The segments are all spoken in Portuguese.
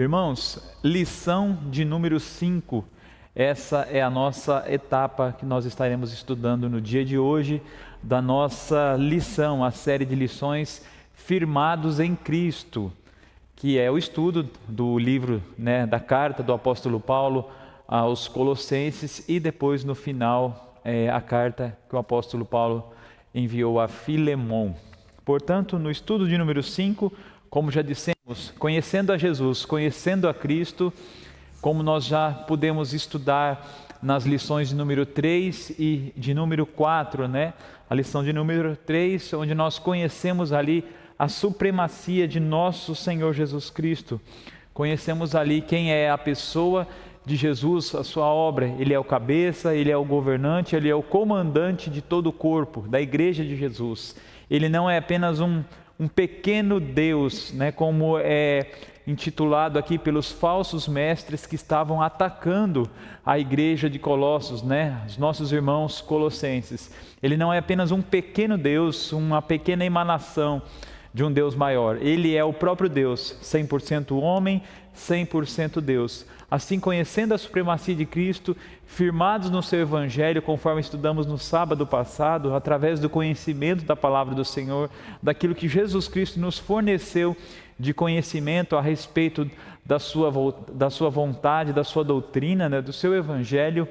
Irmãos, lição de número 5, essa é a nossa etapa que nós estaremos estudando no dia de hoje, da nossa lição, a série de lições Firmados em Cristo, que é o estudo do livro, da carta do apóstolo Paulo aos Colossenses e depois no final a carta que o apóstolo Paulo enviou a Filemon. Portanto, no estudo de número 5, como já dissemos, conhecendo a Jesus, conhecendo a Cristo, como nós já pudemos estudar nas lições de número 3 e de número 4, A lição de número 3, onde nós conhecemos ali a supremacia de nosso Senhor Jesus Cristo. Conhecemos ali quem é a pessoa de Jesus, a sua obra. Ele é o cabeça, ele é o governante, ele é o comandante de todo o corpo, da igreja de Jesus. Ele não é apenas um pequeno Deus, como é intitulado aqui pelos falsos mestres que estavam atacando a igreja de Colossos, os nossos irmãos colossenses. Ele não é apenas um pequeno Deus, uma pequena emanação de um Deus maior. Ele é o próprio Deus, 100% homem, 100% Deus. Assim, conhecendo a supremacia de Cristo, firmados no seu Evangelho, conforme estudamos no sábado passado, através do conhecimento da palavra do Senhor, daquilo que Jesus Cristo nos forneceu de conhecimento a respeito da sua vontade, da sua doutrina, do seu Evangelho,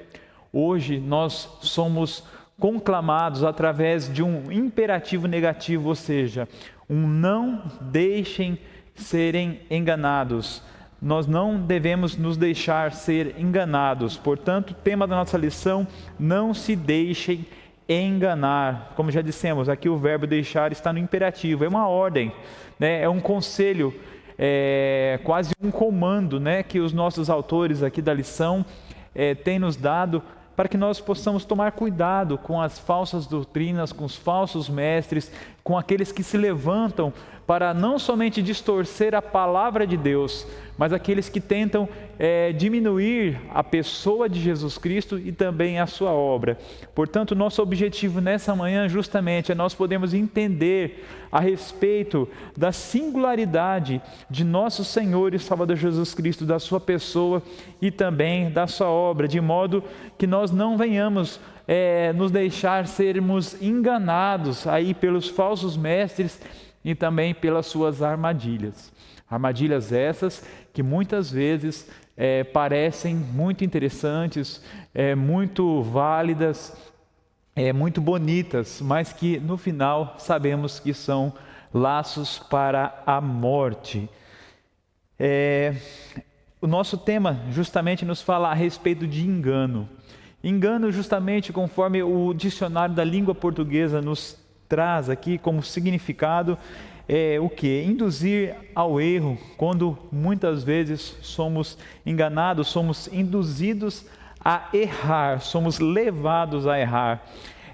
hoje nós somos conclamados através de um imperativo negativo, ou seja, um não deixem serem enganados. Nós não devemos nos deixar ser enganados. Portanto, o tema da nossa lição, não se deixem enganar. Como já dissemos, aqui o verbo deixar está no imperativo, é uma ordem, é um conselho, quase um comando, que os nossos autores aqui da lição têm nos dado para que nós possamos tomar cuidado com as falsas doutrinas, com os falsos mestres, com aqueles que se levantam para não somente distorcer a palavra de Deus, mas aqueles que tentam diminuir a pessoa de Jesus Cristo e também a sua obra. Portanto, nosso objetivo nessa manhã justamente é nós podermos entender a respeito da singularidade de nosso Senhor e Salvador Jesus Cristo, da sua pessoa e também da sua obra, de modo que nós não venhamos nos deixar sermos enganados aí pelos falsos mestres e também pelas suas armadilhas. Armadilhas essas que muitas vezes parecem muito interessantes, muito válidas, muito bonitas, mas que no final sabemos que são laços para a morte. O nosso tema justamente nos fala a respeito de engano. Engano justamente conforme o dicionário da língua portuguesa nos traz aqui como significado, o que? Induzir ao erro, quando muitas vezes somos enganados, somos induzidos a errar, somos levados a errar.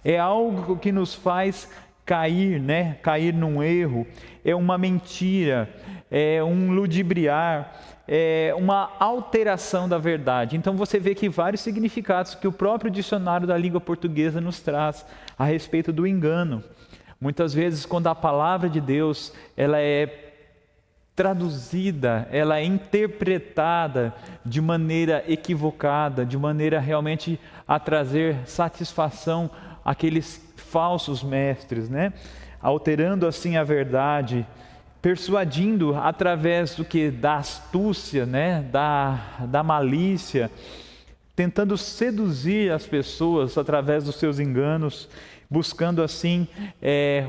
É algo que nos faz cair, cair num erro, é uma mentira, é um ludibriar, é uma alteração da verdade. Então você vê que vários significados que o próprio dicionário da língua portuguesa nos traz a respeito do engano. Muitas vezes, quando a palavra de Deus ela é traduzida, ela é interpretada de maneira equivocada, de maneira realmente a trazer satisfação àqueles falsos mestres, alterando assim a verdade, persuadindo através do que? Da astúcia, da malícia, tentando seduzir as pessoas através dos seus enganos, buscando assim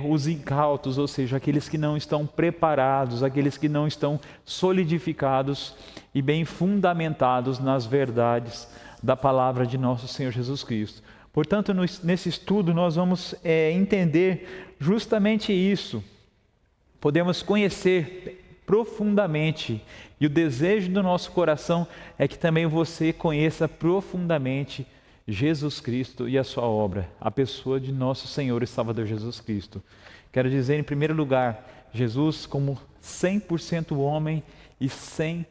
os incautos, ou seja, aqueles que não estão preparados, aqueles que não estão solidificados e bem fundamentados nas verdades da palavra de nosso Senhor Jesus Cristo. Portanto, nesse estudo nós vamos entender justamente isso. Podemos conhecer profundamente, e o desejo do nosso coração é que também você conheça profundamente Jesus Cristo e a sua obra, a pessoa de nosso Senhor e Salvador Jesus Cristo. Quero dizer, em primeiro lugar, Jesus como 100% homem e 100%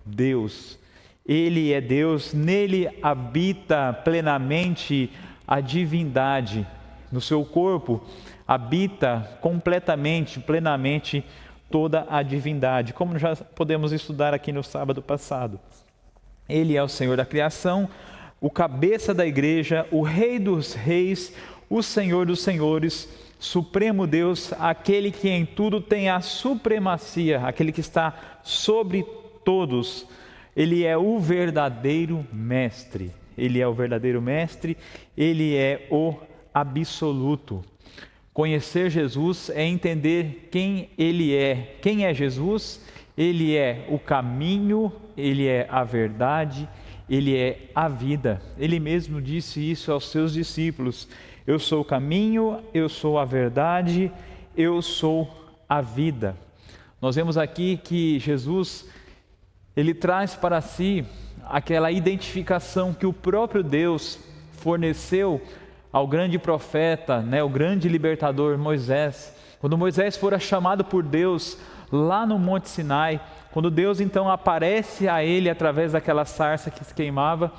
Deus. Ele é Deus, nele habita plenamente a divindade. No seu corpo habita completamente, plenamente toda a divindade, como já podemos estudar aqui no sábado passado. Ele é o Senhor da criação, o cabeça da igreja, o Rei dos reis, o Senhor dos senhores, Supremo Deus, aquele que em tudo tem a supremacia, aquele que está sobre todos. Ele é o verdadeiro mestre. Ele é o verdadeiro mestre, ele é o absoluto. Conhecer Jesus é entender quem ele é. Quem é Jesus? Ele é o caminho, ele é a verdade, ele é a vida. Ele mesmo disse isso aos seus discípulos: eu sou o caminho, eu sou a verdade, eu sou a vida. Nós vemos aqui que Jesus, ele traz para si aquela identificação que o próprio Deus forneceu ao grande profeta, o grande libertador Moisés. Quando Moisés fora chamado por Deus lá no Monte Sinai, quando Deus então aparece a ele através daquela sarça que se queimava,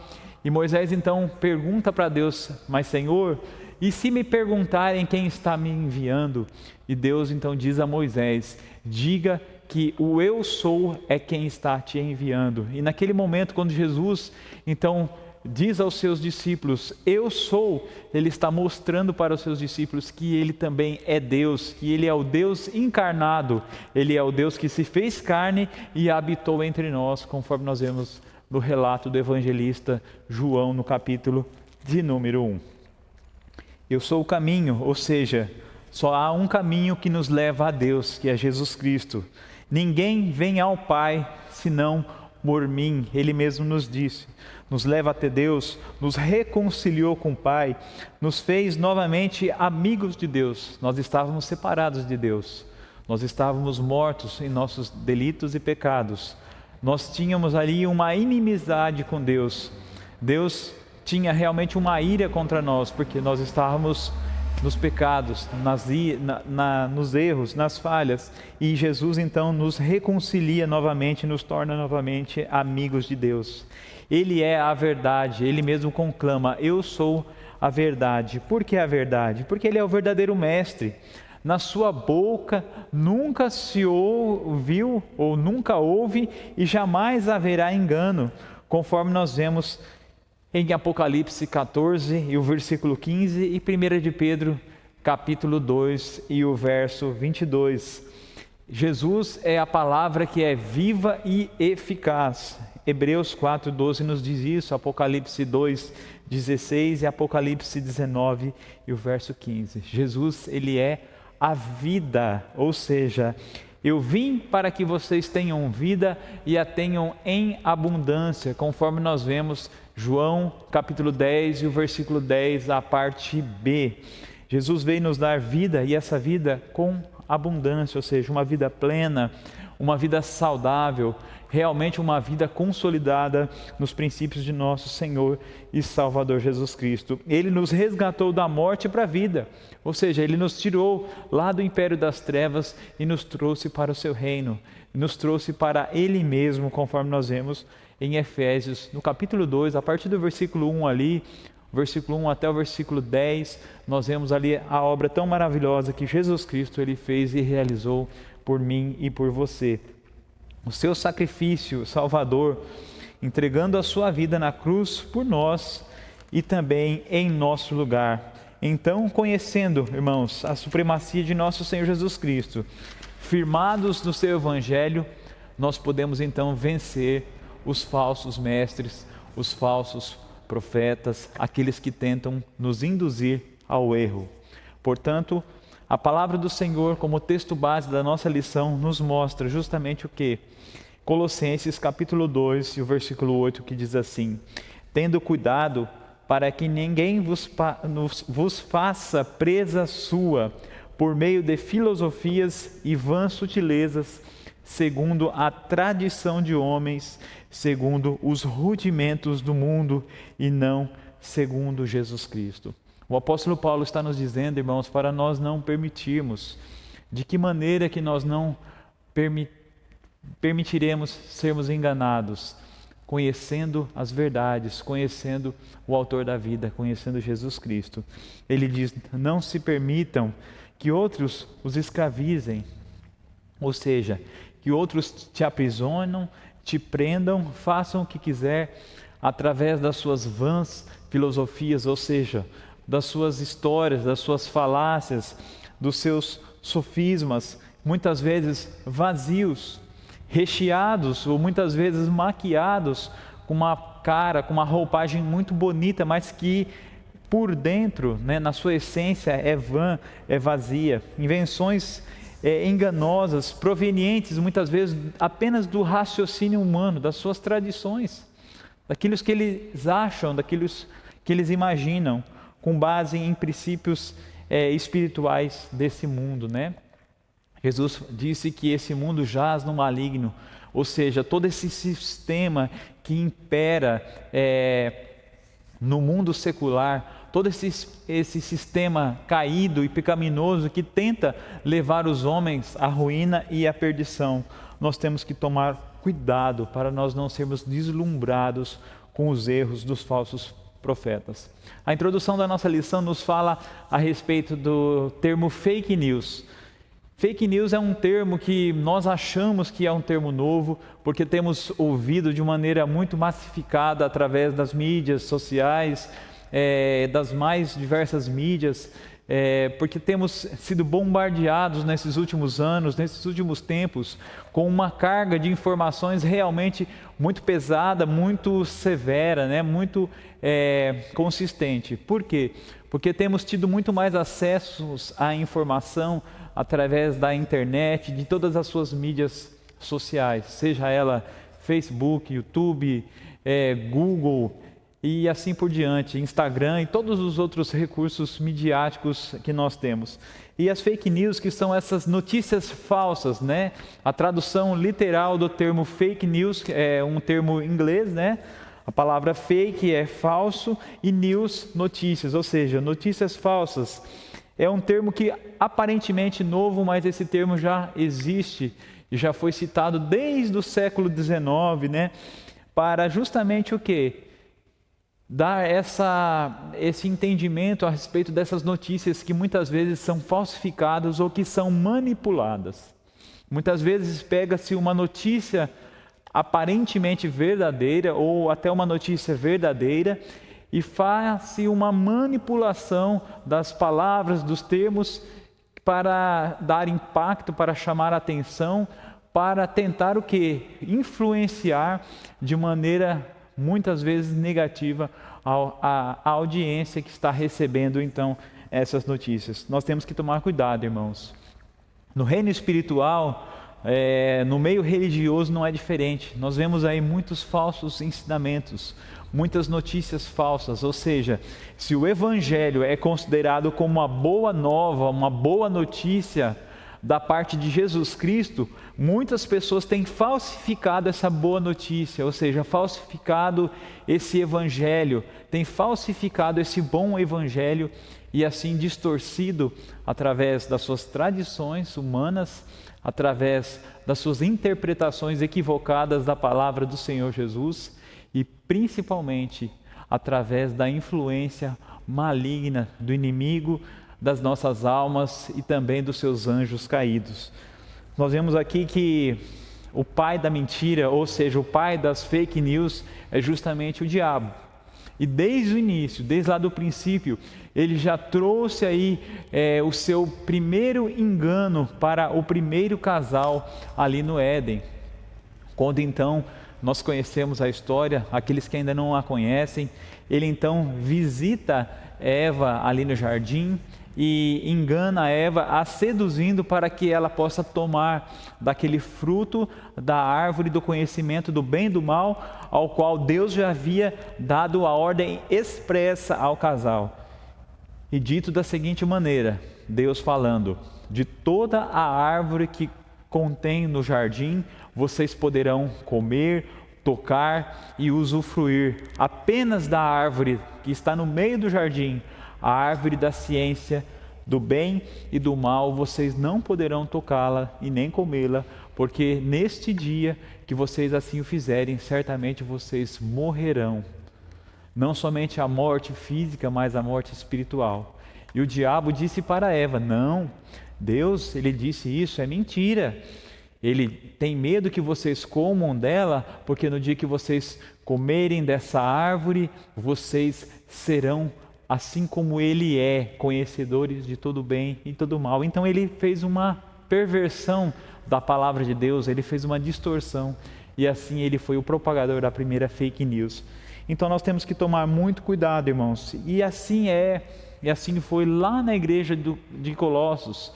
e Moisés então pergunta para Deus: mas Senhor, e se me perguntarem quem está me enviando? E Deus então diz a Moisés: diga que o eu sou é quem está te enviando. E naquele momento, quando Jesus então diz aos seus discípulos, eu sou, ele está mostrando para os seus discípulos que ele também é Deus, que ele é o Deus encarnado, ele é o Deus que se fez carne e habitou entre nós, conforme nós vemos no relato do evangelista João, no capítulo de número 1. Eu sou o caminho, ou seja, só há um caminho que nos leva a Deus, que é Jesus Cristo. Ninguém vem ao Pai senão por mim, ele mesmo nos disse. Nos leva até Deus, nos reconciliou com o Pai, nos fez novamente amigos de Deus. Nós estávamos separados de Deus, nós estávamos mortos em nossos delitos e pecados. Nós tínhamos ali uma inimizade com Deus. Deus tinha realmente uma ira contra nós, porque nós estávamos nos pecados, nos erros, nas falhas, e Jesus então nos reconcilia novamente, nos torna novamente amigos de Deus. Ele é a verdade, ele mesmo conclama: eu sou a verdade. Por que a verdade? Porque ele é o verdadeiro mestre. Na sua boca nunca se ouviu ou nunca houve e jamais haverá engano, conforme nós vemos em Apocalipse 14 e o versículo 15 e 1 de Pedro capítulo 2 e o verso 22. Jesus é a palavra que é viva e eficaz. Hebreus 4:12 nos diz isso, Apocalipse 2:16 e Apocalipse 19 e o verso 15. Jesus, ele é a vida, ou seja, eu vim para que vocês tenham vida e a tenham em abundância, conforme nós vemos João capítulo 10 e o versículo 10, a parte B. Jesus veio nos dar vida e essa vida com abundância, ou seja, uma vida plena, uma vida saudável, realmente uma vida consolidada nos princípios de nosso Senhor e Salvador Jesus Cristo. Ele nos resgatou da morte para a vida, ou seja, Ele nos tirou lá do império das trevas e nos trouxe para o seu reino, nos trouxe para Ele mesmo, conforme nós vemos em Efésios, no capítulo 2, a partir do versículo 1 ali, versículo 1 até o versículo 10, nós vemos ali a obra tão maravilhosa que Jesus Cristo ele fez e realizou por mim e por você. O seu sacrifício salvador, entregando a sua vida na cruz por nós e também em nosso lugar. Então, conhecendo, irmãos, a supremacia de nosso Senhor Jesus Cristo, firmados no seu evangelho, nós podemos então vencer os falsos mestres, os falsos profetas, aqueles que tentam nos induzir ao erro. Portanto, a palavra do Senhor, como texto base da nossa lição, nos mostra justamente o que? Colossenses capítulo 2 e o versículo 8, que diz assim: tendo cuidado para que ninguém vos faça presa sua, por meio de filosofias e vãs sutilezas, segundo a tradição de homens, segundo os rudimentos do mundo e não segundo Jesus Cristo. O apóstolo Paulo está nos dizendo, irmãos, para nós não permitirmos, de que maneira que nós não permitiremos sermos enganados, conhecendo as verdades, conhecendo o autor da vida, conhecendo Jesus Cristo. Ele diz: não se permitam que outros os escravizem. Ou seja, que outros te aprisionam, te prendam, façam o que quiser através das suas vãs filosofias, ou seja, das suas histórias, das suas falácias, dos seus sofismas, muitas vezes vazios, recheados ou muitas vezes maquiados com uma cara, com uma roupagem muito bonita, mas que por dentro, na sua essência, é vã, é vazia. Invenções enganosas, provenientes muitas vezes apenas do raciocínio humano, das suas tradições, daquilo que eles acham, daquilo que eles imaginam, com base em princípios espirituais desse mundo, Jesus disse que esse mundo jaz no maligno, ou seja, todo esse sistema que impera no mundo secular, todo esse sistema caído e pecaminoso que tenta levar os homens à ruína e à perdição. Nós temos que tomar cuidado para nós não sermos deslumbrados com os erros dos falsos profetas. A introdução da nossa lição nos fala a respeito do termo fake news. Fake news é um termo que nós achamos que é um termo novo, porque temos ouvido de maneira muito massificada através das mídias sociais, das mais diversas mídias, porque temos sido bombardeados nesses últimos anos, nesses últimos tempos, com uma carga de informações realmente muito pesada, muito severa, muito consistente. Por quê? Porque temos tido muito mais acessos à informação através da internet, de todas as suas mídias sociais, seja ela Facebook, YouTube, Google e assim por diante, Instagram e todos os outros recursos midiáticos que nós temos. E as fake news, que são essas notícias falsas, A tradução literal do termo fake news é um termo em inglês, A palavra fake é falso e news, notícias, ou seja, notícias falsas. É um termo que aparentemente novo, mas esse termo já existe e já foi citado desde o século XIX, para justamente o quê? Dar esse entendimento a respeito dessas notícias que muitas vezes são falsificadas ou que são manipuladas. Muitas vezes pega-se uma notícia aparentemente verdadeira ou até uma notícia verdadeira e faz-se uma manipulação das palavras, dos termos, para dar impacto, para chamar a atenção, para tentar o quê? Influenciar de maneira muitas vezes negativa a audiência que está recebendo então essas notícias. Nós temos que tomar cuidado, irmãos. No reino espiritual, no meio religioso não é diferente. Nós vemos aí muitos falsos ensinamentos, muitas notícias falsas, ou seja, se o evangelho é considerado como uma boa nova, uma boa notícia da parte de Jesus Cristo, muitas pessoas têm falsificado essa boa notícia, ou seja, falsificado esse evangelho, têm falsificado esse bom evangelho e assim distorcido através das suas tradições humanas, através das suas interpretações equivocadas da palavra do Senhor Jesus e principalmente através da influência maligna do inimigo das nossas almas e também dos seus anjos caídos. Nós vemos aqui que o pai da mentira, ou seja, o pai das fake news, é justamente o diabo. E desde o início, desde lá do princípio, ele já trouxe aí o seu primeiro engano para o primeiro casal ali no Éden. Quando então nós conhecemos a história, aqueles que ainda não a conhecem, ele então visita Eva ali no jardim e engana Eva, a seduzindo para que ela possa tomar daquele fruto da árvore do conhecimento do bem e do mal, ao qual Deus já havia dado a ordem expressa ao casal. E dito da seguinte maneira, Deus falando: de toda a árvore que contém no jardim, vocês poderão comer, tocar e usufruir. Apenas da árvore que está no meio do jardim, a árvore da ciência do bem e do mal, vocês não poderão tocá-la e nem comê-la, porque neste dia que vocês assim o fizerem, certamente vocês morrerão. Não somente a morte física, mas a morte espiritual. E o diabo disse para Eva: não, Deus, ele disse isso, é mentira. Ele tem medo que vocês comam dela, porque no dia que vocês comerem dessa árvore, vocês serão assim como ele é, conhecedores de todo bem e todo mal. Então ele fez uma perversão da palavra de Deus, ele fez uma distorção, e assim ele foi o propagador da primeira fake news. Então nós temos que tomar muito cuidado, irmãos, e assim foi lá na igreja de Colossos,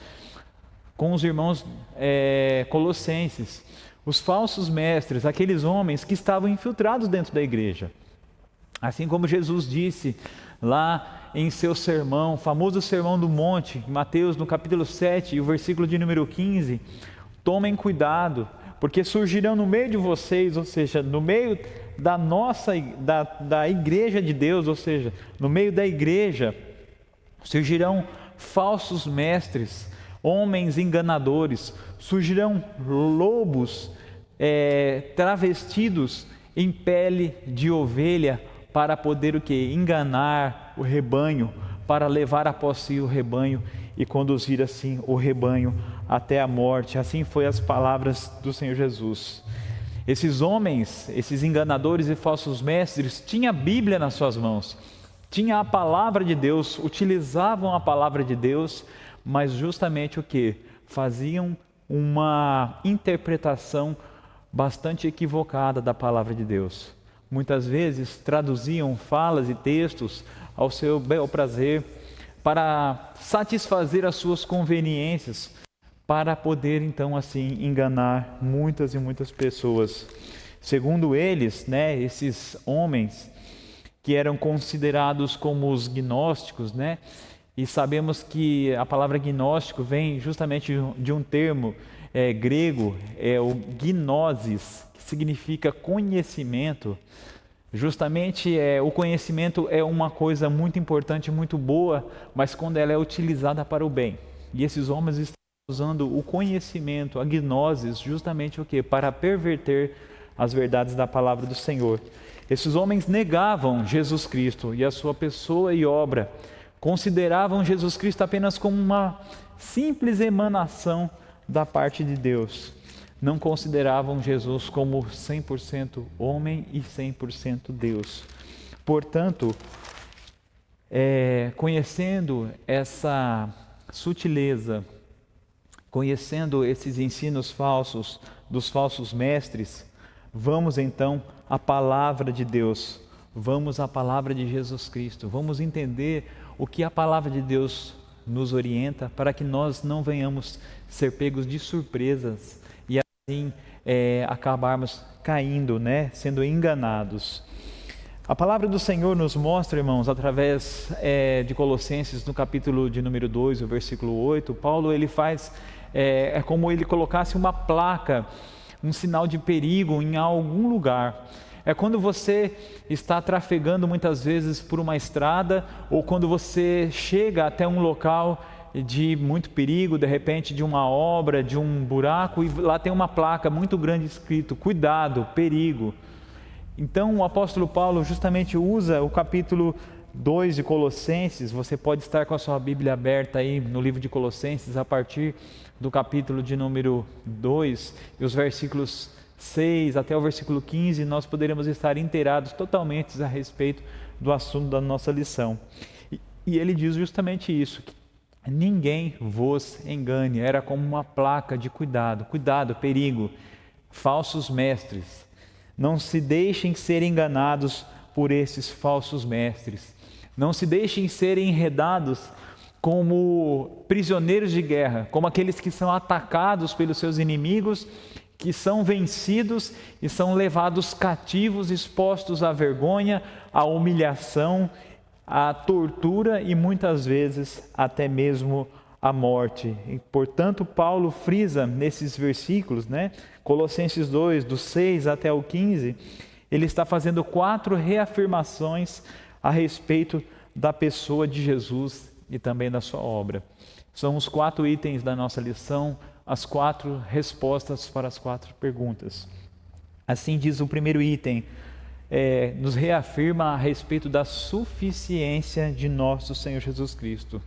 com os irmãos colossenses, os falsos mestres, aqueles homens que estavam infiltrados dentro da igreja. Assim como Jesus disse lá em seu sermão, famoso sermão do monte, Mateus no capítulo 7, e o versículo de número 15, tomem cuidado, porque surgirão no meio de vocês, ou seja, no meio da igreja de Deus, ou seja, no meio da igreja, surgirão falsos mestres, homens enganadores, surgirão lobos travestidos em pele de ovelha, para poder o quê? Enganar o rebanho, para levar após si o rebanho e conduzir assim o rebanho até a morte. Assim foi as palavras do Senhor Jesus. Esses homens, esses enganadores e falsos mestres, tinham a Bíblia nas suas mãos, tinham a palavra de Deus, utilizavam a palavra de Deus, mas justamente o que? Faziam uma interpretação bastante equivocada da palavra de Deus. Muitas vezes traduziam falas e textos ao seu bel prazer, para satisfazer as suas conveniências, para poder então assim enganar muitas e muitas pessoas. Segundo eles, esses homens que eram considerados como os gnósticos, e sabemos que a palavra gnóstico vem justamente de um termo grego, o gnosis, que significa conhecimento. Justamente o conhecimento é uma coisa muito importante, muito boa, mas quando ela é utilizada para o bem. E esses homens estão usando o conhecimento, a gnosis, justamente o quê? Para perverter as verdades da palavra do Senhor. Esses homens negavam Jesus Cristo e a sua pessoa e obra, consideravam Jesus Cristo apenas como uma simples emanação da parte de Deus. Não consideravam Jesus como 100% homem e 100% Deus. Portanto, conhecendo essa sutileza, conhecendo esses ensinos falsos dos falsos mestres, vamos então à palavra de Deus, vamos à palavra de Jesus Cristo, vamos entender o que a palavra de Deus nos orienta, para que nós não venhamos ser pegos de surpresas e assim acabarmos caindo, sendo enganados. A palavra do Senhor nos mostra, irmãos, através de Colossenses, no capítulo de número 2, o versículo 8, Paulo ele faz, como ele colocasse uma placa, um sinal de perigo em algum lugar. É quando você está trafegando muitas vezes por uma estrada, ou quando você chega até um local de muito perigo, de repente de uma obra, de um buraco, e lá tem uma placa muito grande escrito, cuidado, perigo. Então o apóstolo Paulo justamente usa o capítulo 2 de Colossenses. Você pode estar com a sua Bíblia aberta aí no livro de Colossenses, a partir do capítulo de número 2, e os versículos 6 até o versículo 15, nós poderemos estar inteirados totalmente a respeito do assunto da nossa lição. E ele diz justamente isso, que ninguém vos engane. Era como uma placa de cuidado, perigo, falsos mestres. Não se deixem ser enganados por esses falsos mestres. Não se deixem ser enredados como prisioneiros de guerra, como aqueles que são atacados pelos seus inimigos, que são vencidos e são levados cativos, expostos à vergonha, à humilhação, à tortura e muitas vezes até mesmo à morte. E, portanto, Paulo frisa nesses versículos, Colossenses 2, do 6 até o 15, ele está fazendo 4 reafirmações a respeito da pessoa de Jesus e também da sua obra. São os 4 itens da nossa lição, as 4 respostas para as 4 perguntas. Assim diz o primeiro item, nos reafirma a respeito da suficiência de nosso Senhor Jesus Cristo.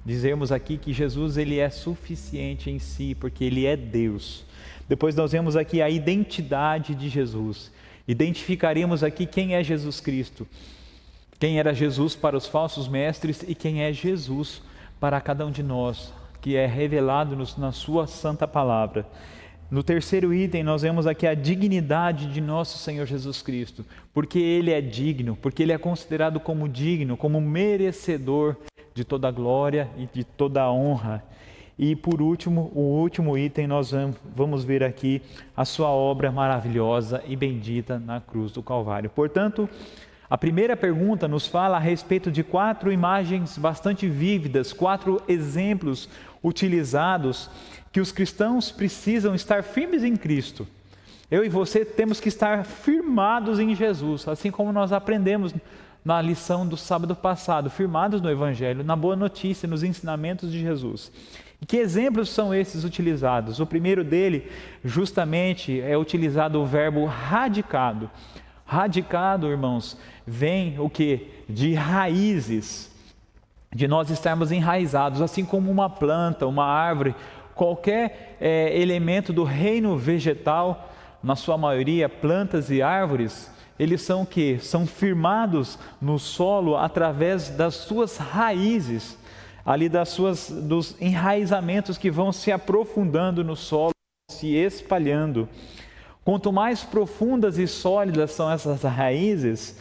dizermos aqui que Jesus ele é suficiente em si, porque ele é Deus. Depois nós vemos aqui a identidade de Jesus. Identificaremos aqui quem é Jesus Cristo, quem era Jesus para os falsos mestres e quem é Jesus para cada um de nós, que é revelado na sua santa palavra. No terceiro item nós vemos aqui a dignidade de nosso Senhor Jesus Cristo, porque Ele é digno, porque Ele é considerado como digno, como merecedor de toda a glória e de toda a honra. E por último, o último item, nós vamos ver aqui a sua obra maravilhosa e bendita na cruz do Calvário. Portanto, a primeira pergunta nos fala a respeito de 4 imagens bastante vívidas, 4 exemplos utilizados que os cristãos precisam estar firmes em Cristo. Eu e você temos que estar firmados em Jesus, assim como nós aprendemos na lição do sábado passado, firmados no Evangelho, na boa notícia, nos ensinamentos de Jesus. E que exemplos são esses utilizados? O primeiro dele, justamente, é utilizado o verbo radicado. Radicado, irmãos, vem o que? De raízes, de nós estarmos enraizados, assim como uma planta, uma árvore, qualquer elemento do reino vegetal, na sua maioria, plantas e árvores, eles são o quê? São firmados no solo através das suas raízes, ali dos enraizamentos que vão se aprofundando no solo, se espalhando. Quanto mais profundas e sólidas são essas raízes,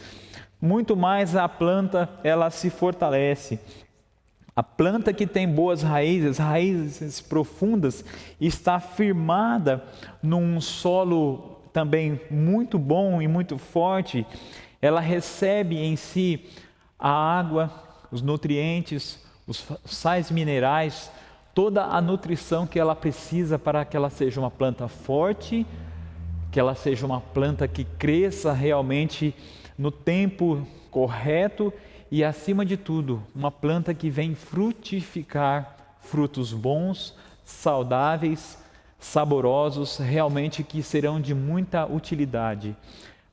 muito mais a planta ela se fortalece. A planta que tem boas raízes profundas, está firmada num solo também muito bom e muito forte. Ela recebe em si a água, os nutrientes, os sais minerais, toda a nutrição que ela precisa para que ela seja uma planta forte, que ela seja uma planta que cresça realmente no tempo correto e, acima de tudo, uma planta que vem frutificar frutos bons, saudáveis, saborosos, realmente que serão de muita utilidade.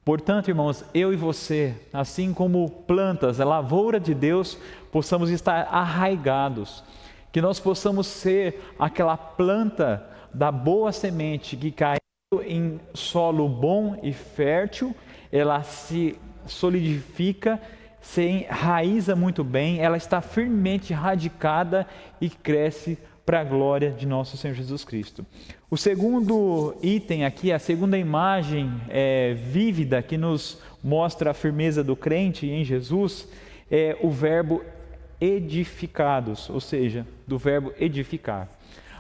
Portanto, irmãos, eu e você, assim como plantas, a lavoura de Deus, possamos estar arraigados, que nós possamos ser aquela planta da boa semente que caindo em solo bom e fértil, ela se solidifica, se enraiza muito bem, ela está firmemente radicada e cresce para a glória de nosso Senhor Jesus Cristo. O segundo item aqui, a segunda imagem vívida que nos mostra a firmeza do crente em Jesus, é o verbo edificados, ou seja, do verbo edificar.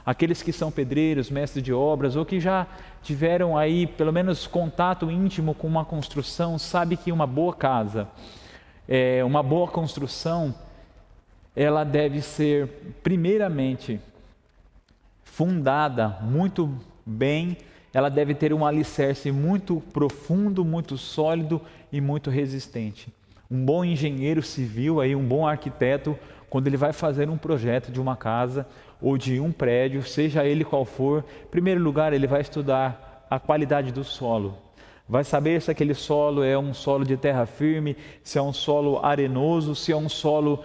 Aqueles que são pedreiros, mestres de obras, ou que já tiveram aí pelo menos contato íntimo com uma construção, sabe que uma boa casa, uma boa construção, ela deve ser primeiramente fundada muito bem, ela deve ter um alicerce muito profundo, muito sólido e muito resistente. Um bom engenheiro civil, aí, um bom arquiteto, quando ele vai fazer um projeto de uma casa ou de um prédio, seja ele qual for, em primeiro lugar ele vai estudar a qualidade do solo. Vai saber se aquele solo é um solo de terra firme, se é um solo arenoso, se é um solo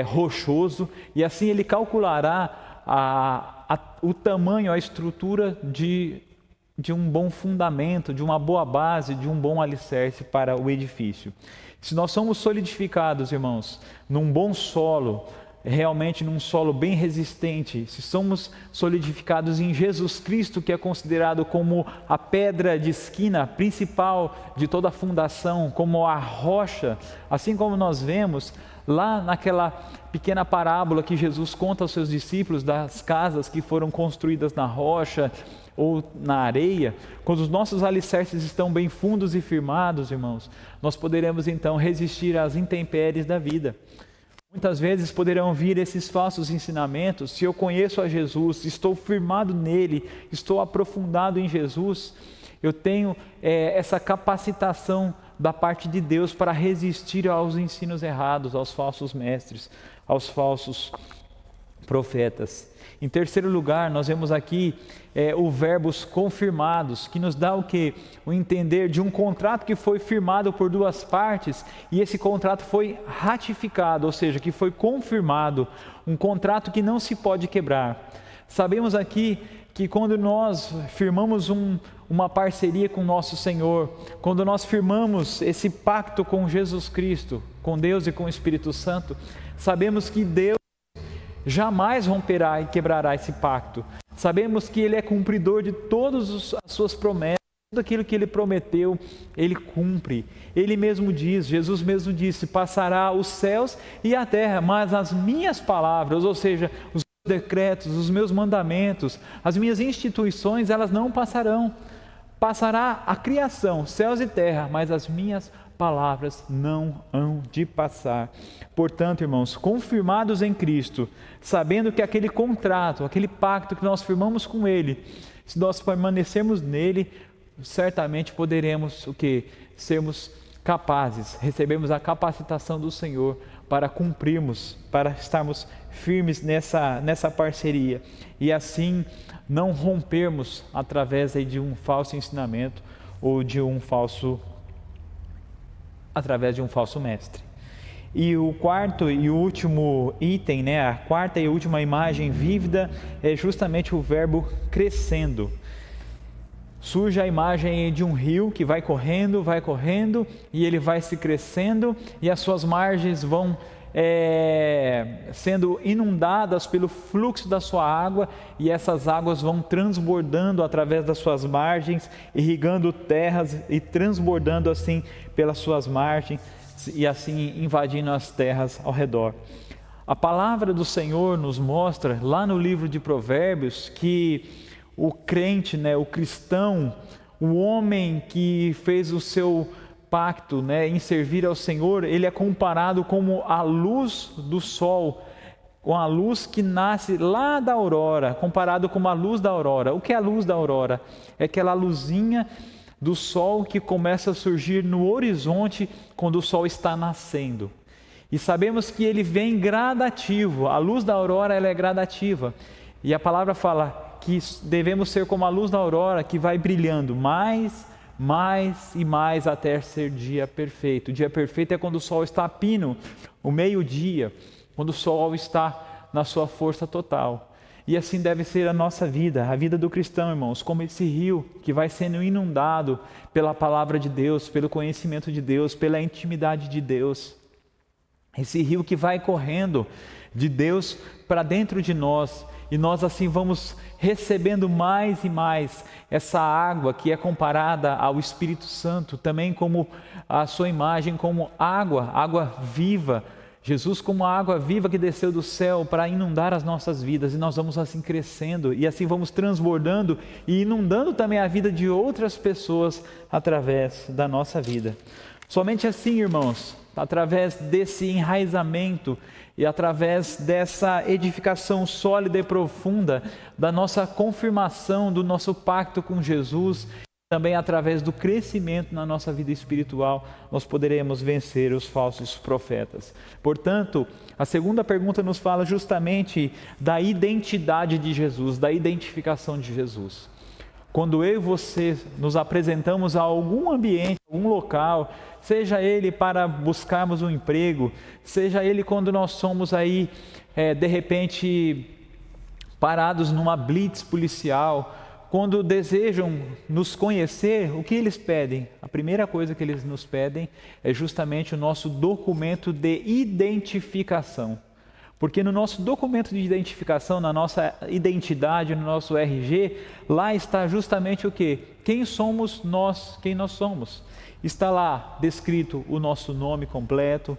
rochoso, e assim ele calculará o tamanho, a estrutura de um bom fundamento, de uma boa base, de um bom alicerce para o edifício. Se nós somos solidificados, irmãos, num bom solo, realmente num solo bem resistente, se somos solidificados em Jesus Cristo, que é considerado como a pedra de esquina principal de toda a fundação, como a rocha, assim como nós vemos lá naquela pequena parábola que Jesus conta aos seus discípulos das casas que foram construídas na rocha ou na areia, quando os nossos alicerces estão bem fundos e firmados, irmãos, nós poderemos então resistir às intempéries da vida. Muitas vezes poderão vir esses falsos ensinamentos. Se eu conheço a Jesus, estou firmado nele, estou aprofundado em Jesus, eu tenho essa capacitação da parte de Deus para resistir aos ensinos errados, aos falsos mestres, aos falsos profetas. Em terceiro lugar, nós vemos aqui o verbos confirmados, que nos dá o quê? O entender de um contrato que foi firmado por duas partes e esse contrato foi ratificado, ou seja, que foi confirmado, um contrato que não se pode quebrar. Sabemos aqui que quando nós firmamos uma parceria com nosso Senhor, quando nós firmamos esse pacto com Jesus Cristo, com Deus e com o Espírito Santo, sabemos que Deus jamais romperá e quebrará esse pacto. Sabemos que Ele é cumpridor de todas as suas promessas, tudo aquilo que Ele prometeu, Ele cumpre. Ele mesmo diz, Jesus mesmo disse, passará os céus e a terra, mas as minhas palavras, ou seja, os decretos, os meus mandamentos, as minhas instituições, elas não passarão. Passará a criação, céus e terra, mas as minhas palavras não hão de passar. Portanto, irmãos, confirmados em Cristo, sabendo que aquele contrato, aquele pacto que nós firmamos com Ele, se nós permanecermos nele, certamente poderemos sermos capazes, recebemos a capacitação do Senhor para cumprirmos, para estarmos firmes nessa parceria e assim não rompermos através de um falso ensinamento ou através de um falso mestre. E o quarto e último item, a quarta e última imagem vívida é justamente o verbo crescendo. Surge a imagem de um rio que vai correndo e ele vai se crescendo e as suas margens vão sendo inundadas pelo fluxo da sua água e essas águas vão transbordando através das suas margens, irrigando terras e transbordando assim pelas suas margens e assim invadindo as terras ao redor. A palavra do Senhor nos mostra lá no livro de Provérbios que o crente, o cristão, o homem que fez o seu pacto em servir ao Senhor, ele é comparado como a luz do sol, com a luz que nasce lá da aurora, comparado com a luz da aurora. O que é a luz da aurora? É aquela luzinha do sol que começa a surgir no horizonte quando o sol está nascendo. E sabemos que ele vem gradativo, a luz da aurora ela é gradativa. E a palavra fala que devemos ser como a luz da aurora que vai brilhando mais e mais até ser dia perfeito. O dia perfeito é quando o sol está a pino, o meio-dia, quando o sol está na sua força total. E assim deve ser a nossa vida, a vida do cristão, irmãos, como esse rio que vai sendo inundado pela palavra de Deus, pelo conhecimento de Deus, pela intimidade de Deus. Esse rio que vai correndo de Deus para dentro de nós, e nós assim vamos recebendo mais e mais essa água que é comparada ao Espírito Santo, também como a sua imagem, como água viva, Jesus como a água viva que desceu do céu para inundar as nossas vidas, e nós vamos assim crescendo, e assim vamos transbordando e inundando também a vida de outras pessoas através da nossa vida. Somente assim, irmãos, através desse enraizamento e através dessa edificação sólida e profunda da nossa confirmação do nosso pacto com Jesus, também através do crescimento na nossa vida espiritual, nós poderemos vencer os falsos profetas. Portanto, a segunda pergunta nos fala justamente da identidade de Jesus, da identificação de Jesus. Quando eu e você nos apresentamos a algum ambiente, algum local, seja ele para buscarmos um emprego, seja ele quando nós somos aí, de repente, parados numa blitz policial, quando desejam nos conhecer, o que eles pedem? A primeira coisa que eles nos pedem é justamente o nosso documento de identificação. Porque no nosso documento de identificação, na nossa identidade, no nosso RG, lá está justamente o quê? Quem somos nós, quem nós somos. Está lá descrito o nosso nome completo,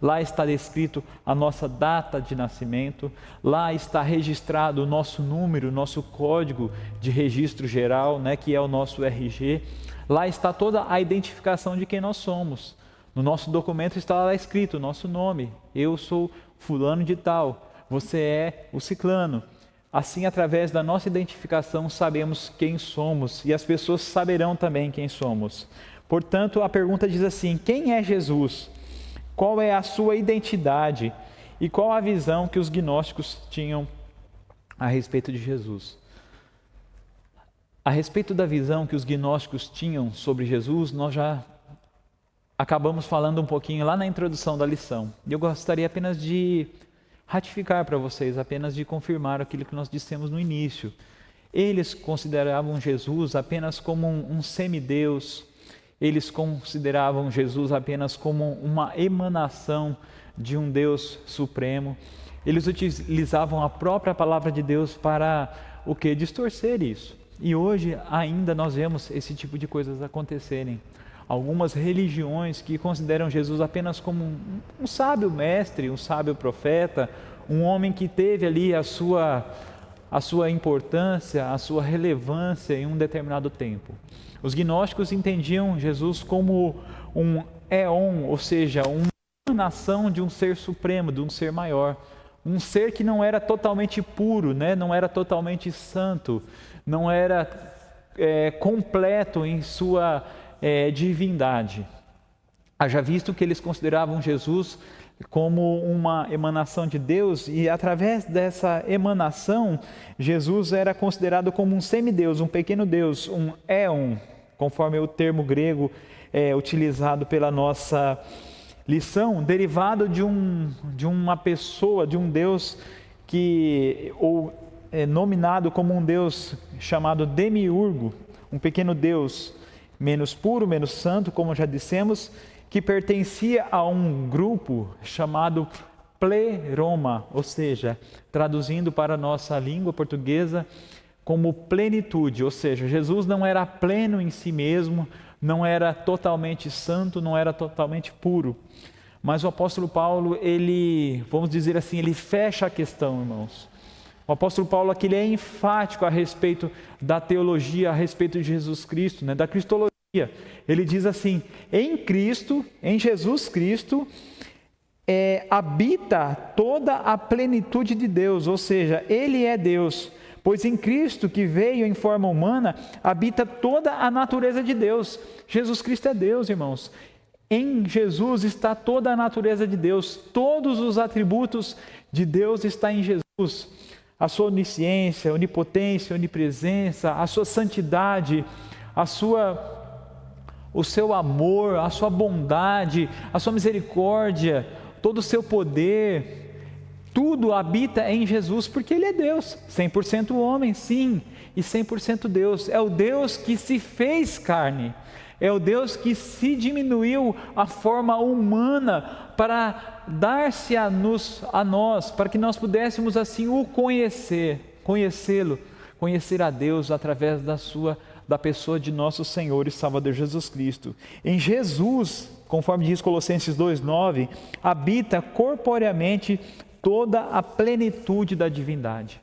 lá está descrito a nossa data de nascimento, lá está registrado o nosso número, o nosso código de registro geral, que é o nosso RG. Lá está toda a identificação de quem nós somos. No nosso documento está lá escrito o nosso nome. Eu sou fulano de tal, você é o ciclano. Assim, através da nossa identificação, sabemos quem somos e as pessoas saberão também quem somos. Portanto, a pergunta diz assim: quem é Jesus? Qual é a sua identidade? E qual a visão que os gnósticos tinham a respeito de Jesus? A respeito da visão que os gnósticos tinham sobre Jesus, nós já acabamos falando um pouquinho lá na introdução da lição. E eu gostaria apenas de ratificar para vocês, apenas de confirmar aquilo que nós dissemos no início. Eles consideravam Jesus apenas como um semideus, eles consideravam Jesus apenas como uma emanação de um Deus supremo. Eles utilizavam a própria palavra de Deus para o quê? Distorcer isso. E hoje ainda nós vemos esse tipo de coisas acontecerem. Algumas religiões que consideram Jesus apenas como um sábio mestre, um sábio profeta, um homem que teve ali a sua importância, a sua relevância em um determinado tempo. Os gnósticos entendiam Jesus como um éon, ou seja, uma emanação de um ser supremo, de um ser maior. Um ser que não era totalmente puro, né? Não era totalmente santo, não era completo em sua divindade. Haja visto que eles consideravam Jesus como uma emanação de Deus, e através dessa emanação, Jesus era considerado como um semideus, um pequeno Deus, um éon, conforme o termo grego utilizado pela nossa lição, derivado de uma pessoa, de um Deus nominado como um Deus chamado Demiurgo, um pequeno Deus menos puro, menos santo, como já dissemos, que pertencia a um grupo chamado pleroma, ou seja, traduzindo para a nossa língua portuguesa como plenitude, ou seja, Jesus não era pleno em si mesmo, não era totalmente santo, não era totalmente puro. Mas o apóstolo Paulo, vamos dizer assim, ele fecha a questão, irmãos. O apóstolo Paulo aqui ele é enfático a respeito da teologia, a respeito de Jesus Cristo, né, da cristologia. Ele diz assim: em Cristo, em Jesus Cristo, habita toda a plenitude de Deus, ou seja, Ele é Deus. Pois em Cristo, que veio em forma humana, habita toda a natureza de Deus. Jesus Cristo é Deus, irmãos. Em Jesus está toda a natureza de Deus. Todos os atributos de Deus estão em Jesus. A sua onisciência, onipotência, onipresença, a sua santidade, o seu amor, a sua bondade, a sua misericórdia, todo o seu poder, tudo habita em Jesus, porque Ele é Deus, 100% homem, sim, e 100% Deus. É o Deus que se fez carne, é o Deus que se diminuiu a forma humana para dar-se a nós, para que nós pudéssemos assim o conhecê-lo, conhecer a Deus através da pessoa de nosso Senhor e Salvador Jesus Cristo. Em Jesus, conforme diz Colossenses 2:9, habita corporeamente toda a plenitude da divindade.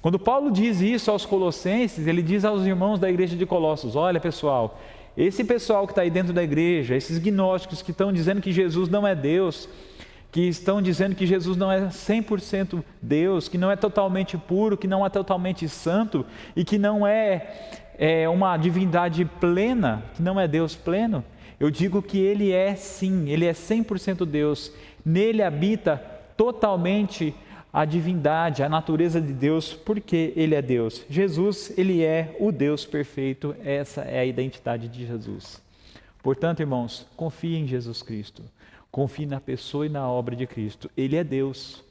Quando Paulo diz isso aos Colossenses, ele diz aos irmãos da igreja de Colossos: olha pessoal, esse pessoal que está aí dentro da igreja, esses gnósticos que estão dizendo que Jesus não é Deus, que estão dizendo que Jesus não é 100% Deus, que não é totalmente puro, que não é totalmente santo e que não é uma divindade plena, que não é Deus pleno, eu digo que Ele é sim, Ele é 100% Deus, nele habita totalmente a divindade, a natureza de Deus, porque Ele é Deus. Jesus, Ele é o Deus perfeito, essa é a identidade de Jesus. Portanto, irmãos, confie em Jesus Cristo, confie na pessoa e na obra de Cristo, Ele é Deus.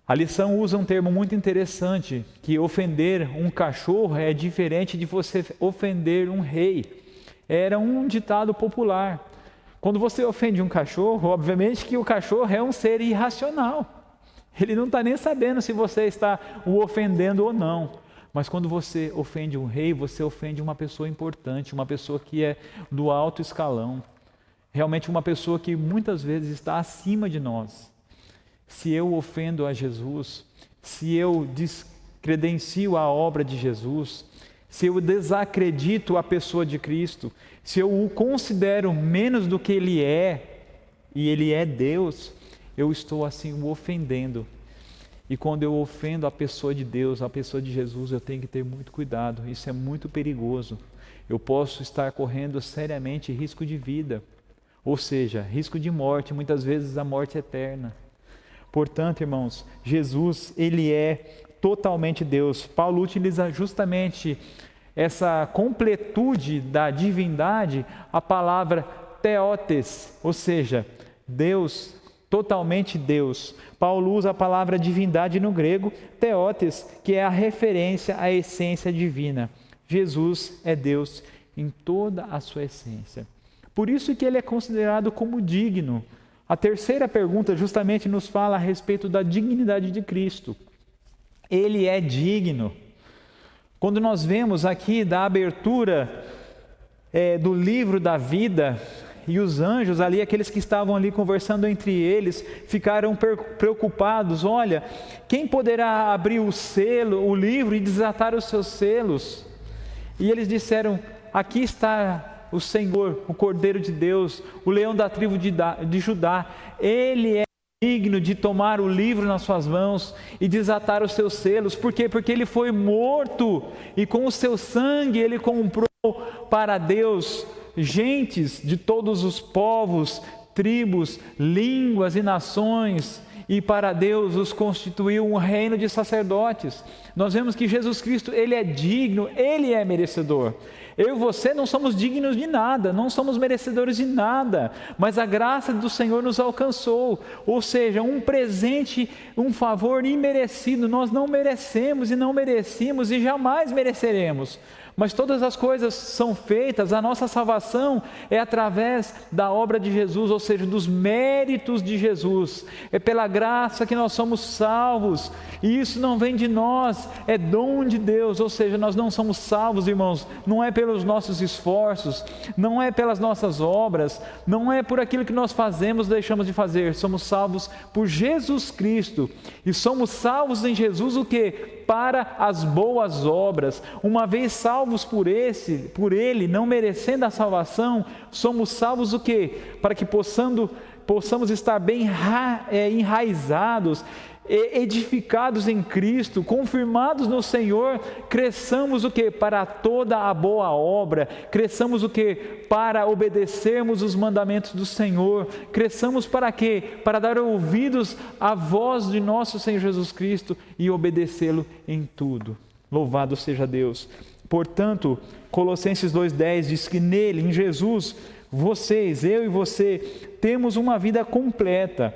A lição usa um termo muito interessante, que ofender um cachorro é diferente de você ofender um rei. Era um ditado popular. Quando você ofende um cachorro, obviamente que o cachorro é um ser irracional. Ele não está nem sabendo se você está o ofendendo ou não. Mas quando você ofende um rei, você ofende uma pessoa importante, uma pessoa que é do alto escalão. Realmente uma pessoa que muitas vezes está acima de nós. Se eu ofendo a Jesus, se eu descredencio a obra de Jesus, se eu desacredito a pessoa de Cristo, se eu o considero menos do que Ele é, e Ele é Deus, eu estou assim o ofendendo. E quando eu ofendo a pessoa de Deus, a pessoa de Jesus, eu tenho que ter muito cuidado, isso é muito perigoso. Eu posso estar correndo seriamente risco de vida, ou seja, risco de morte, muitas vezes a morte eterna. Portanto, irmãos, Jesus, ele é totalmente Deus. Paulo utiliza justamente essa completude da divindade, a palavra theotes, ou seja, Deus, totalmente Deus. Paulo usa a palavra divindade no grego, theotes, que é a referência à essência divina. Jesus é Deus em toda a sua essência. Por isso que ele é considerado como digno. A terceira pergunta justamente nos fala a respeito da dignidade de Cristo. Ele é digno. Quando nós vemos aqui da abertura do livro da vida, e os anjos ali, aqueles que estavam ali conversando entre eles, ficaram preocupados. Olha, quem poderá abrir o livro e desatar os seus selos? E eles disseram, aqui está o Senhor, o Cordeiro de Deus, o leão da tribo de Judá. Ele é digno de tomar o livro nas suas mãos e desatar os seus selos. Por quê? Porque ele foi morto e com o seu sangue ele comprou para Deus gentes de todos os povos, tribos, línguas e nações, e para Deus os constituiu um reino de sacerdotes. Nós vemos que Jesus Cristo, ele é digno, ele é merecedor. Eu e você não somos dignos de nada, não somos merecedores de nada, mas a graça do Senhor nos alcançou, ou seja, um presente, um favor imerecido. Nós não merecemos e não merecíamos e jamais mereceremos, mas todas as coisas são feitas, a nossa salvação é através da obra de Jesus, ou seja, dos méritos de Jesus. É pela graça que nós somos salvos, e isso não vem de nós, é dom de Deus. Ou seja, nós não somos salvos, irmãos, não é pelos nossos esforços, não é pelas nossas obras, não é por aquilo que nós fazemos, deixamos de fazer. Somos salvos por Jesus Cristo, e somos salvos em Jesus o quê? Para as boas obras. Uma vez salvos por Ele, não merecendo a salvação, somos salvos o quê? Para que possamos estar bem enraizados, edificados em Cristo, confirmados no Senhor, cresçamos o quê? Para toda a boa obra, cresçamos o quê? Para obedecermos os mandamentos do Senhor, cresçamos para quê? Para dar ouvidos à voz de nosso Senhor Jesus Cristo e obedecê-lo em tudo. Louvado seja Deus. Portanto, Colossenses 2,10 diz que nele, em Jesus, eu e você, temos uma vida completa.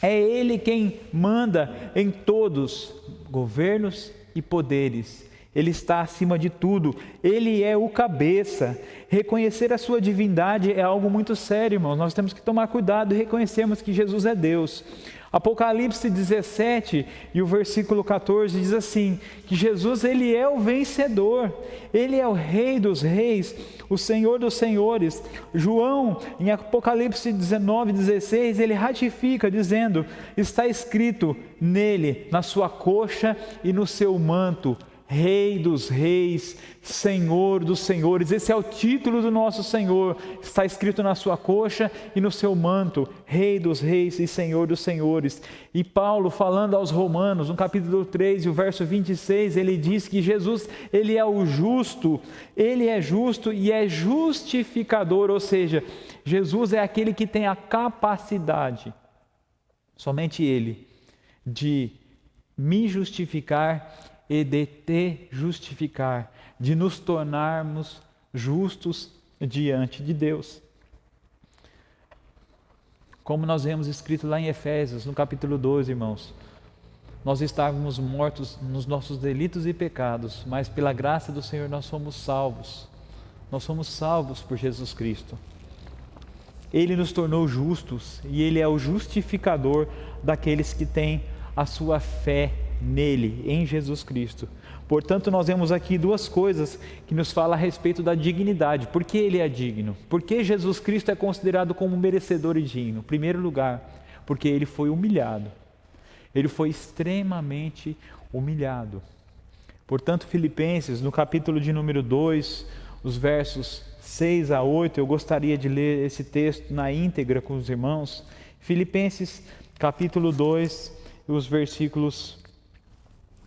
É Ele quem manda em todos, governos e poderes. Ele está acima de tudo, Ele é o cabeça. Reconhecer a sua divindade é algo muito sério, irmãos. Nós temos que tomar cuidado e reconhecermos que Jesus é Deus. Apocalipse 17 e o versículo 14 diz assim, que Jesus, ele é o vencedor, ele é o Rei dos reis, o Senhor dos senhores. João, em Apocalipse 19:16, ele ratifica dizendo, está escrito nele, na sua coxa e no seu manto, Rei dos reis, Senhor dos senhores. Esse é o título do nosso Senhor, está escrito na sua coxa e no seu manto, Rei dos reis e Senhor dos senhores. E Paulo, falando aos Romanos, no capítulo 3 e o verso 26, ele diz que Jesus, ele é o justo, ele é justo e é justificador, ou seja, Jesus é aquele que tem a capacidade, somente ele, de me justificar e de te justificar, de nos tornarmos justos diante de Deus. Como nós vemos escrito lá em Efésios, no capítulo 2, irmãos, nós estávamos mortos nos nossos delitos e pecados, mas pela graça do Senhor nós somos salvos. Nós somos salvos por Jesus Cristo. Ele nos tornou justos e Ele é o justificador daqueles que têm a sua fé nele, em Jesus Cristo. Portanto, nós vemos aqui duas coisas que nos falam a respeito da dignidade. Por que ele é digno? Por que Jesus Cristo é considerado como merecedor e digno? Em primeiro lugar, porque ele foi humilhado. Ele foi extremamente humilhado. Portanto, Filipenses, no capítulo de número 2, os versos 6 a 8, eu gostaria de ler esse texto na íntegra com os irmãos. Filipenses, capítulo 2, os versículos